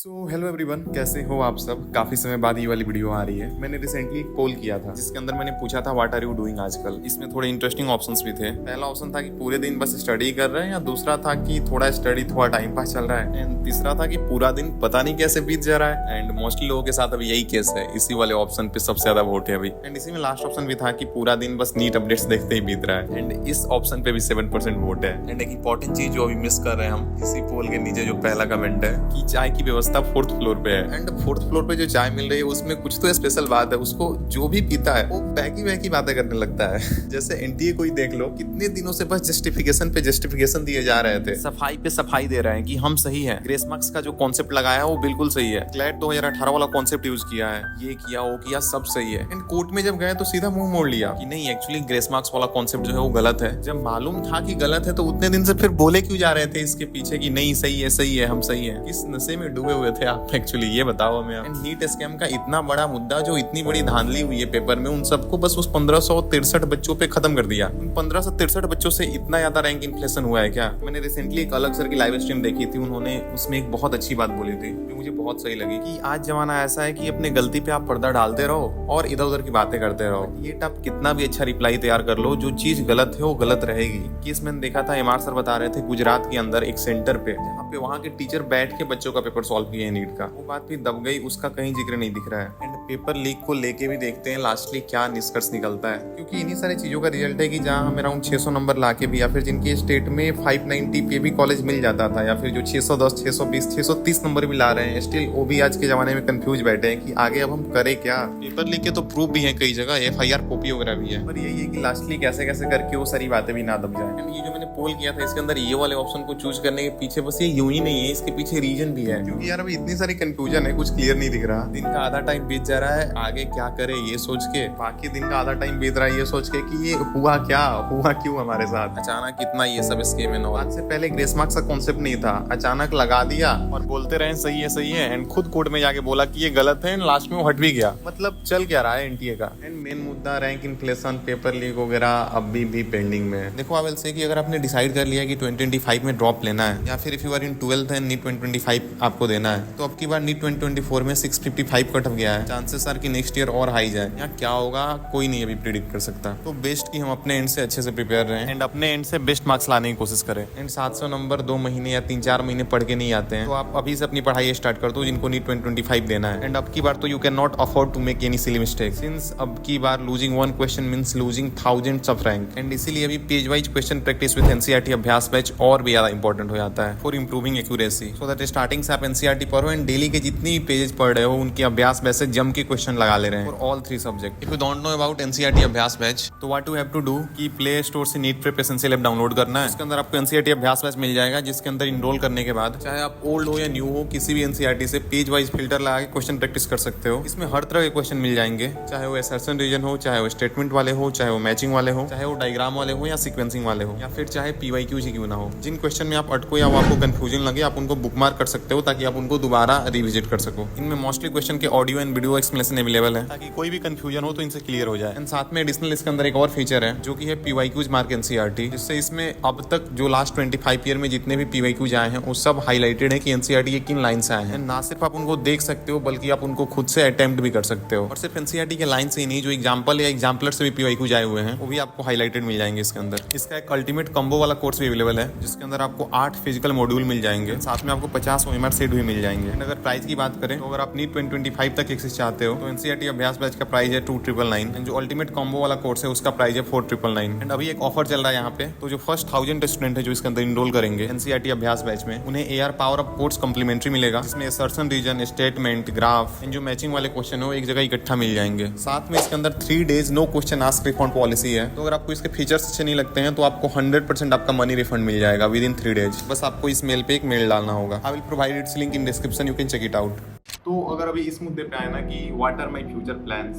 So hello everyone, कैसे हो आप सब। काफी समय बाद ये वाली वीडियो आ रही है। मैंने रिसेंटली एक पोल किया था जिसके अंदर मैंने पूछा था व्हाट आर यू डूइंग आजकल। इसमें थोड़े इंटरेस्टिंग ऑप्शंस भी थे। पहला ऑप्शन था कि पूरे दिन बस स्टडी कर रहे हैं, या दूसरा था कि थोड़ा स्टडी थोड़ा टाइम पास चल रहा है, एंड तीसरा था कि पूरा दिन पता नहीं कैसे बीत जा रहा है। एंड मोस्टली लोगों के साथ अभी यही केस है, इसी वाले ऑप्शन पे सबसे ज्यादा वोट है अभी। एंड इसी में लास्ट ऑप्शन भी था कि पूरा दिन बस नीट अपडेट्स देखते ही बीत रहा है, एंड इस ऑप्शन पे भी 7% वोट है। एंड एक इंपॉर्टेंट चीज जो अभी मिस कर रहे हैं हम, इसी पोल के नीचे जो पहला कमेंट है कि चाय की व्यवस्था 4th फ्लोर पे है। एंड 4th फ्लोर पे जो चाय मिल रही है उसमें कुछ तो स्पेशल बात है। उसको जो भी पीता है वो बहकी बातें करने लगता है। जैसे एनटीए कोई देख लो, कितने दिनों से बस जस्टिफिकेशन पे जस्टिफिकेशन दिए जा रहे थे, सफाई पे सफाई दे रहे हैं कि हम सही है। ग्रेस मार्क्स का जो कॉन्सेप्ट लगाया है वो बिल्कुल सही है। क्लैट 2018 वाला कॉन्सेप्ट यूज किया है, ये किया वो किया, सब सही है। एंड कोर्ट में जब गए तो सीधा मुंह मोड़ लिया कि नहीं, एक्चुअली ग्रेस मार्क्स वाला कॉन्सेप्ट जो है वो गलत है। जब मालूम था कि गलत है तो उतने दिन से फिर बोले क्यों जा रहे थे इसके पीछे कि नहीं सही है, हम ससही है। किस नशे में डूबे हुए थे आप एक्चुअली, ये बताओ हमें। एंड नीट स्कैम का इतना बड़ा मुद्दा, जो इतनी बड़ी धांधली हुई है पेपर में, उन सबको बस उस 1563 बच्चों पे खत्म कर दिया। उन 1563 बच्चों से इतना ज्यादा रैंक इन्फ्लेशन हुआ है क्या। मैंने रिसेंटली एक अलग सर की लाइव स्ट्रीम देखी थी, उन्होंने उसमें एक बहुत अच्छी बात बोली थी जो मुझे बहुत सही लगी कि आज जमाना ऐसा है कि अपने गलती पे आप पर्दा डालते रहो और इधर उधर की बातें करते रहो। ये आप कितना भी अच्छा रिप्लाई तैयार कर लो, जो चीज गलत है वो गलत रहेगी। केस मैंने देखा था, एमआर सर बता रहे थे गुजरात के अंदर एक सेंटर पे, जहाँ पे वहाँ के टीचर बैठ के बच्चों का पेपर सॉल्व किए नीट का। वो बात भी दब गई, उसका कहीं जिक्र नहीं दिख रहा है। एंड पेपर लीक को लेके भी देखते हैं लास्टली क्या निष्कर्ष निकलता है, क्योंकि इन्हीं सारी चीजों का रिजल्ट है कि जहाँ हम अराउंड 600 नंबर लाके भी, या फिर जिनके स्टेट में 590 पे भी कॉलेज मिल जाता था, या फिर जो 610, 620, 630 नंबर भी ला रहे हैं, स्टिल वो भी आज के जमाने में कंफ्यूज बैठे हैं कि आगे अब हम करें क्या। पेपर लीक के तो प्रूफ भी है, कई जगह FIR कॉपी वगैरह भी है, पर यही है कि लास्टली कैसे कैसे करके वो सारी बातें भी ना दब जाए। ये जो मैंने पोल किया था इसके अंदर ये वाले ऑप्शन को चूज करने के पीछे बस ये यूं ही नहीं है, इसके पीछे रीजन भी है, क्योंकि यार अभी इतनी सारी कंफ्यूजन है, कुछ क्लियर नहीं दिख रहा। दिन का आधा टाइम बीत जा रहा है आगे क्या करे ये सोच के, बाकी दिन का आधा टाइम बीत रहा है ये सोच के कि ये हुआ क्यों हमारे साथ, अचानक कितना ये सब स्कीम है। आज से पहले ग्रेस मार्क्स का कॉन्सेप्ट नहीं था, अचानक लगा दिया और बोलते रहे सही है, एंड खुद कोर्ट में जाके बोला कि ये गलत है, एंड लास्ट में वो हट भी गया। मतलब चल क्या रहा है एनटीए का। एंड मेन मुद्दा रैंक इन्फ्लेशन, पेपर लीक वगैरह अभी भी पेंडिंग में। देखो आई विल से कि अगर आपने डिसाइड कर लिया कि 2025 में ड्रॉप लेना है, या फिर if you are in 12th and NEET 2025 आपको देना है, तो अब की बार नीट 2024 में 655 कट ऑफ गया है। चांसेस आर कि नेक्स्ट ईयर और हाई जाए। या क्या होगा कोई नहीं अभी प्रिडिक्ट कर सकता। तो बेस्ट कि हम अपने एंड से अच्छे से प्रिपेयर रहें, एंड अपने एंड से बेस्ट मार्क्स लाने की कोशिश करें। एंड 700 नंबर 2 महीने या 3-4 महीने पढ़ के नहीं आते हैं, तो आप अभी से अपनी पढ़ाई स्टार्ट कर दो जिनको नीट 2025 देना है। एंड अब की बार तो you can not afford to make any silly mistake, since अब की बार losing 1 question means losing thousands of rank. And इसीलिए अभी page wise question practice with NCERT Abhyas batch और भी ज्यादा इंपॉर्टेंट हो जाता है for improving accuracy. So that starting से आप एनसीईआरटी पढ़ो, एंड डेली के जितनी भी पेजेस पढ़ रहे हो उनके अभ्यास बैच से जम के क्वेश्चन लगा ले रहे हैं for all 3 subject. If you don't know about NCERT Abhyas batch, तो what you have to do कि प्ले स्टोर से NEET prep essential app download करना है। इसके अंदर आपको एनसीईआरटी अभ्यास बैच मिल जाएगा, जिसके अंदर इनरोल करने के बाद चाहे आप ओल्ड हो या न्यू हो, किसी भी एनसीईआरटी से पेज वाइज फिल्टर लगा के क्वेश्चन प्रैक्टिस कर सकते हो। इसमें हर तरह के क्वेश्चन मिल जाएंगे, चाहे वो असर्शन रीजन हो, चाहे वो स्टेटमेंट वाले हो, चाहे वो मैचिंग वाले हो, चाहे वो डायग्राम वाले हो या सीक्वेंसिंग वाले हो, या फिर चाहे पीवाईक्यूज ही क्यों ना हो। जिन क्वेश्चन में आप अटको या आपको कंफ्यूजन लगे, आप उनको बुकमार्क कर सकते हो ताकि आप उनको दोबारा रिविजिट कर सको। इनमें मोस्टली क्वेश्चन के audio and video explanation available है, ताकि कोई भी कंफ्यूजन हो तो इनसे क्लियर हो जाए। एंड साथ में एडिशनल इसके अंदर एक और फीचर है जो कि है पीवाईक्यूज मार्क एनसीईआरटी, जिससे इसमें अब तक जो लास्ट 25 ईयर में जितने भी पीवाईक्यूज आए हैं वो सब हाईलाइटेड है कि एनसीईआरटी के किन लाइन से आए हैं। ना सिर्फ आप उनको देख सकते हो बल्कि आप उनको खुद से अटेम्प्ट भी कर सकते हो। और सिर्फ एनसीईआरटी के लाइन से ही नहीं, जो एग्जाम्पल या एग्जाम्पलर से भी पीवाईक्यूज आए हुए हैं वो भी आपको हाईलाइटेड मिल जाएंगे इसके अंदर। इसका एक अल्टीमेट कॉम्बो वाला कोर्स भी अवेलेबल है, जिसके अंदर आपको 8 फिजिकल मॉड्यूल मिल जाएंगे, साथ में आपको 50 OMR सेट भी मिल जाएंगे। अगर प्राइस की बात करें तो अगर आप नीट 2025 तक एक्सेस चाहते हो तो एनसीईआरटी अभ्यास बैच का प्राइस है 2999, एंड जो अल्टीमेट कॉम्बो वाला कोर्स है उसका प्राइस है 4999। एंड अभी एक ऑफर चल रहा है यहाँ पे, तो जो फर्स्ट 1000 स्टूडेंट है जो इसके अंदर इनरोल करेंगे एनसीईआरटी अभ्यास बैच में, उन्हें AR power up course complementary मिलेगा, जिसमें assertion reason, statement, graph and जो मैचिंग वाले क्वेश्चन हो एक जगह इकट्ठा मिल जाएंगे। साथ में इसके अंदर 3 days no question ask refund policy है, तो अगर आपको इसके फीचर्स अच्छे नहीं लगते हैं तो आपको 100% आपका मनी रिफंड मिल जाएगा विद इन 3 डेज। बस आपको इस मेल पे एक मेल डालना होगा। I will provide its link in description, you can check it out. तो अगर अभी इस मुद्दे पे आए ना कि what are my future plans,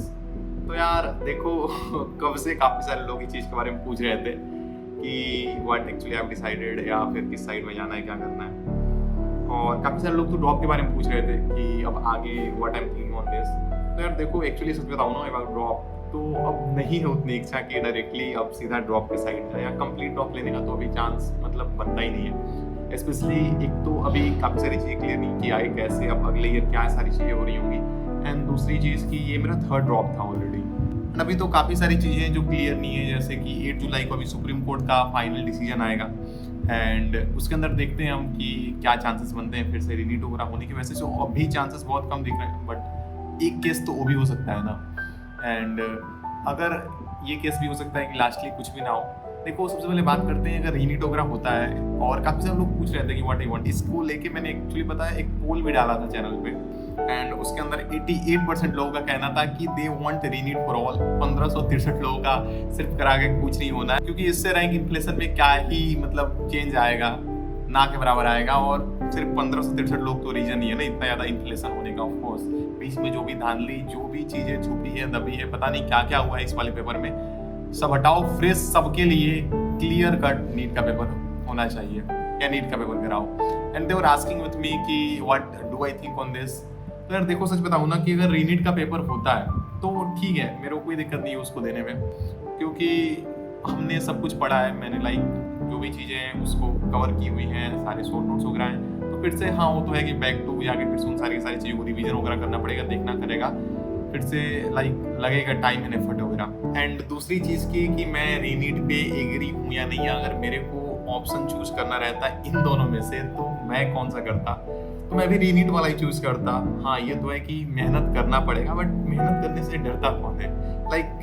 तो यार देखो कब से काफ़ी सारे लोग इस चीज़ के बारे में पूछ रहे थे कि व्हाट एक्चुअली हैव डिसाइडेड, या फिर किस साइड में जाना है, क्या करना है। और काफ़ी सारे लोग तो ड्रॉप के बारे में पूछ रहे थे कि अब आगे what I am thinking on this. तो यार देखो एक्चुअली सच बताऊँ ना अबाउट ड्रॉप, तो अब नहीं है उतनी इच्छा कि डायरेक्टली अब सीधा ड्रॉप के साइड जाए, या कंप्लीट ड्रॉप लेने का तो अभी चांस मतलब बनता ही नहीं है। स्पेशली एक तो अभी काफ़ी सारी चीज़ें क्लियर नहीं किया है कैसे अब अगले ईयर क्या सारी चीज़ें हो रही होंगी, एंड दूसरी चीज़ कि ये मेरा थर्ड ड्रॉप था ऑलरेडी। एंड अभी तो काफ़ी सारी चीज़ें जो क्लियर नहीं है, जैसे कि 8 जुलाई को अभी सुप्रीम कोर्ट का फाइनल डिसीजन आएगा, एंड उसके अंदर देखते हैं हम कि क्या चांसेस बनते हैं फिर से रीनीट वगैरह होने के। वैसे जो अभी चांसेस बहुत कम दिख रहे हैं, बट एक केस तो वो भी हो सकता है ना, एंड अगर ये केस भी हो सकता है कि लास्टली कुछ भी ना हो। देखो सबसे पहले बात करते हैं, अगर रीनीट वगैरह होता है और काफ़ी सारे लोग पूछ रहे थे कि व्हाट आई वांट, इसको लेके मैंने एक्चुअली पता है एक पोल भी डाला था चैनल पे, एंड उसके अंदर 88% लोगों का कहना था कि दे वांट रीनीट फॉर ऑल। 1563 लोगों का सिर्फ करा के कुछ नहीं होना है, क्योंकि इससे रैंक इन्फ्लेशन में क्या ही मतलब चेंज आएगा, ना के बराबर आएगा। और सिर्फ 1563 लोग तो रीजन ही है ना इतना ज़्यादा इन्फ्लेशन होने का। ऑफकोर्स बीच में जो भी धांधली, जो भी चीज़ें छुपी है, दबी है, पता नहीं क्या क्या हुआ है इस वाले पेपर में, सब हटाओ, फ्रेश सबके लिए क्लियर कट नीट का पेपर होना चाहिए, या नीट का पेपर कराओ। And they were asking with me कि what do I think on this. तो यार देखो सच बताऊँ ना कि अगर रीनीट का पेपर होता है तो ठीक है, मेरे को कोई दिक्कत नहीं है उसको देने में, क्योंकि हमने सब कुछ पढ़ा है, मैंने लाइक जो भी चीज़ें हैं उसको कवर की हुई हैं, सारे शॉर्ट नोट्स वगैरह हैं। तो फिर से हाँ वो तो है कि बैक टू जाके फिर से उन सारी चीज़ों को रिवीजन वगैरह करना पड़ेगा, देखना करेगा, फिर से लाइक लगेगा टाइम एंड एफर्ट वगैरह। एंड दूसरी चीज़ की कि मैं रीनीट पे एग्री हूँ या नहीं, अगर मेरे को ऑप्शन चूज करना रहता इन दोनों में से तो मैं कौन सा करता, तो मैं भी रीनीट वाला ही चूज करता। हाँ ये तो है कि मेहनत करना पड़ेगा, बट मेहनत करने से डरता कौन है। लाइक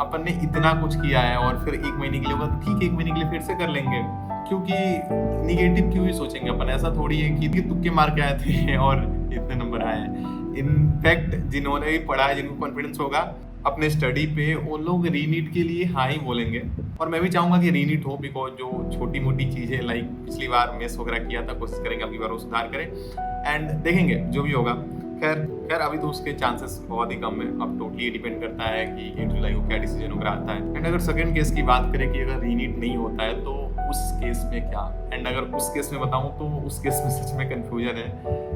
अपन ने इतना कुछ किया है और फिर 1 महीने के लिए होगा तो ठीक है, 1 महीने के लिए फिर से कर लेंगे, क्योंकि निगेटिव क्यों ही सोचेंगे अपन। ऐसा थोड़ी है कि तुक्के मार के आए थे और इतने नंबर आए हैं। इनफैक्ट जिन्होंने भी पढ़ा है, जिनको कॉन्फिडेंस होगा अपने स्टडी पे, वो लोग रीनीट के लिए हाँ ही बोलेंगे। और मैं भी चाहूँगा कि रीनीट हो, बिकॉज जो छोटी मोटी चीज़ें लाइक पिछली बार मिस वगैरह किया था, कोशिश करेंगे अगली बार वो सुधार करें, एंड देखेंगे जो भी होगा। खैर अभी तो उसके चांसेस बहुत ही कम है, अब टोटली डिपेंड करता है कि 8 जुलाई को क्या डिसीजन वगैरह आता है। एंड अगर सेकंड केस की बात करें कि अगर रीनीट नहीं होता है तो उस केस में क्या, एंड अगर उस केस में बताऊं तो उस केस में सच में कंफ्यूजन है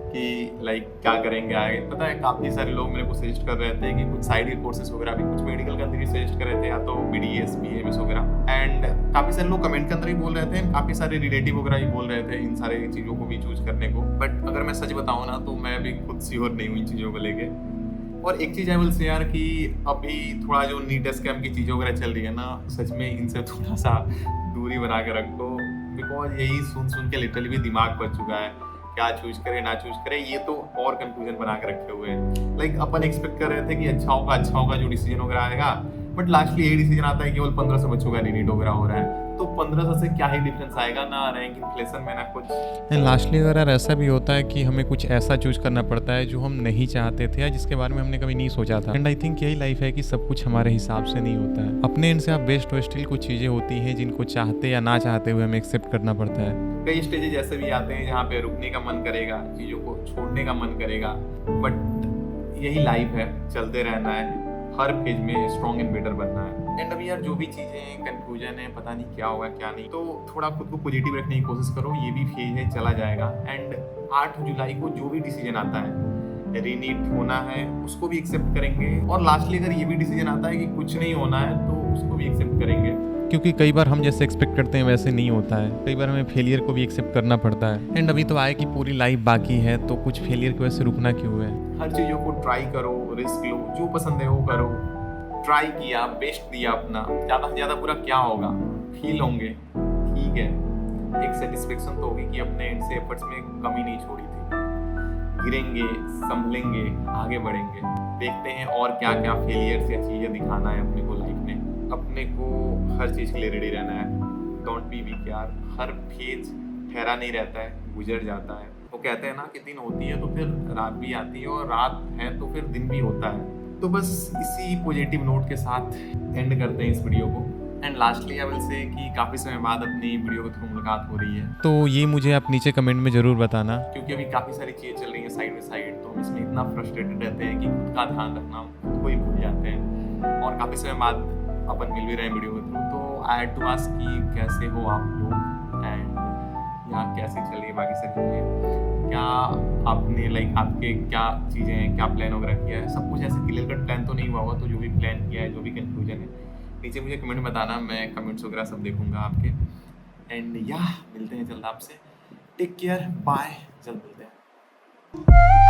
कि लाइक क्या करेंगे आगे। पता है काफ़ी सारे लोग मेरे को सजेस्ट कर रहे थे कि कुछ साइड के कोर्सेज वगैरह भी, कुछ मेडिकल के अंदर भी सजेस्ट कर रहे थे, या तो BDS BAMS वगैरह। एंड काफ़ी सारे लोग कमेंट के अंदर ही बोल रहे थे, काफ़ी सारे रिलेटिव वगैरह ही बोल रहे थे इन सारी चीज़ों को भी चूज करने को। बट अगर मैं सच बताऊँ ना तो मैं भी खुद श्योर नहीं हूँ इन चीज़ों को लेके। और एक चीज़ आई विल से यार कि अभी थोड़ा जो नीट स्कैम की चीज़ें वगैरह चल रही है ना, सच में इनसे थोड़ा सा दूरी बना के रखो, बिकॉज यही सुन के लिटरली भी दिमाग बच चुका है, क्या चूज करे ना चूज करे, ये तो और कंफ्यूजन बना के रखे हुए हैं। लाइक अपन एक्सपेक्ट कर रहे थे कि अच्छा होगा जो डिसीजन वगैरह आएगा, बट लास्टली यही डिसीजन आता है केवल 1500 बच्चों का रीनीट वगैरह हो रहा है, तो 1500 से क्या ही डिफरेंस आएगा, ना रैंक इन्फ्लेशन में ना कुछ। एंड लास्टली अगर ऐसा भी होता है कि हमें कुछ ऐसा चूज करना पड़ता है जो हम नहीं चाहते थे या जिसके बारे में हमने कभी नहीं सोचा था। एंड आई थिंक यही लाइफ है कि सब कुछ हमारे हिसाब से नहीं होता है, अपने एंड से आप बेस्ट हो, स्टिल कुछ चीज़ें होती हैं जिनको चाहते या ना चाहते हुए हमें एक्सेप्ट करना पड़ता है। कई स्टेजेस ऐसे भी आते हैं जहाँ पे रुकने का मन करेगा, चीज़ों को छोड़ने का मन करेगा, बट यही लाइफ है, चलते रहना है, हर फेज में स्ट्रॉन्ग एंड बेटर बनना है। एंड अभी यार जो भी चीज़ें कंफ्यूजन है, पता नहीं क्या होगा क्या नहीं, तो थोड़ा खुद को पॉजिटिव रखने की कोशिश करो, ये भी फेज है, चला जाएगा। एंड 8 जुलाई को जो भी डिसीजन आता है, रीनीट होना है उसको भी एक्सेप्ट करेंगे, और लास्टली अगर ये भी डिसीजन आता है कि कुछ नहीं होना है तो उसको भी एक्सेप्ट करेंगे, क्योंकि कई बार हम जैसे एक्सपेक्ट करते हैं वैसे नहीं होता है, कई बार हमें फेलियर को भी एक्सेप्ट करना पड़ता है। एंड अभी तो आए कि पूरी लाइफ बाकी है, तो कुछ फेलियर की वजह से रुकना क्यों है। हर चीज़ों को ट्राई करो, रिस्क लो, जो पसंद है वो करो, ट्राई किया, बेस्ट दिया अपना, ज़्यादा से ज़्यादा पूरा क्या होगा, फील होंगे, ठीक है, एक सेटिस्फेक्शन तो होगी कि अपने एंड से एफर्ट्स में कमी नहीं छोड़ी थी। गिरेंगे, संभलेंगे, आगे बढ़ेंगे, देखते हैं और क्या क्या फेलियर्स या चीज़ें दिखाना है अपने को लाइफ में। अपने को हर चीज़ के लिए रेडी रहना है, डोंट बी वीक यार, हर फेज ठहरा नहीं रहता है, गुजर जाता है। वो कहते हैं ना कि दिन होती है तो फिर रात भी आती है, और रात है तो फिर दिन भी होता है। तो बस इसी पॉजिटिव नोट के साथ एंड करते हैं इस वीडियो को। And lastly I will say कि काफ़ी समय बाद अपनी वीडियो के थ्रू मुलाकात हो रही है, तो ये मुझे आप नीचे कमेंट में ज़रूर बताना, क्योंकि अभी काफ़ी सारी चीज़ें चल रही हैं साइड बाई साइड, तो हम इसमें इतना फ्रस्ट्रेटेड रहते हैं कि खुद का ध्यान रखना खुद को ही भूल जाते हैं। और काफ़ी समय बाद अपन मिल भी रहे हैं वीडियो के थ्रू, तो आई हैड टू आस्क कि कैसे हो आप लोग, एंड यहाँ कैसे चल रही है बाकी सारी चीज़ें, क्या आपने लाइक आपके क्या चीज़ें हैं, क्या प्लान वगैरह किया है। सब कुछ ऐसे क्लियर कट प्लान तो नहीं हुआ होगा, तो जो भी प्लान किया है, जो भी कंफ्यूजन है, नीचे मुझे कमेंट में बताना, मैं कमेंट्स वगैरह सब देखूंगा आपके। एंड या मिलते हैं जल्द आपसे। टेक केयर, बाय, जल्द मिलते हैं।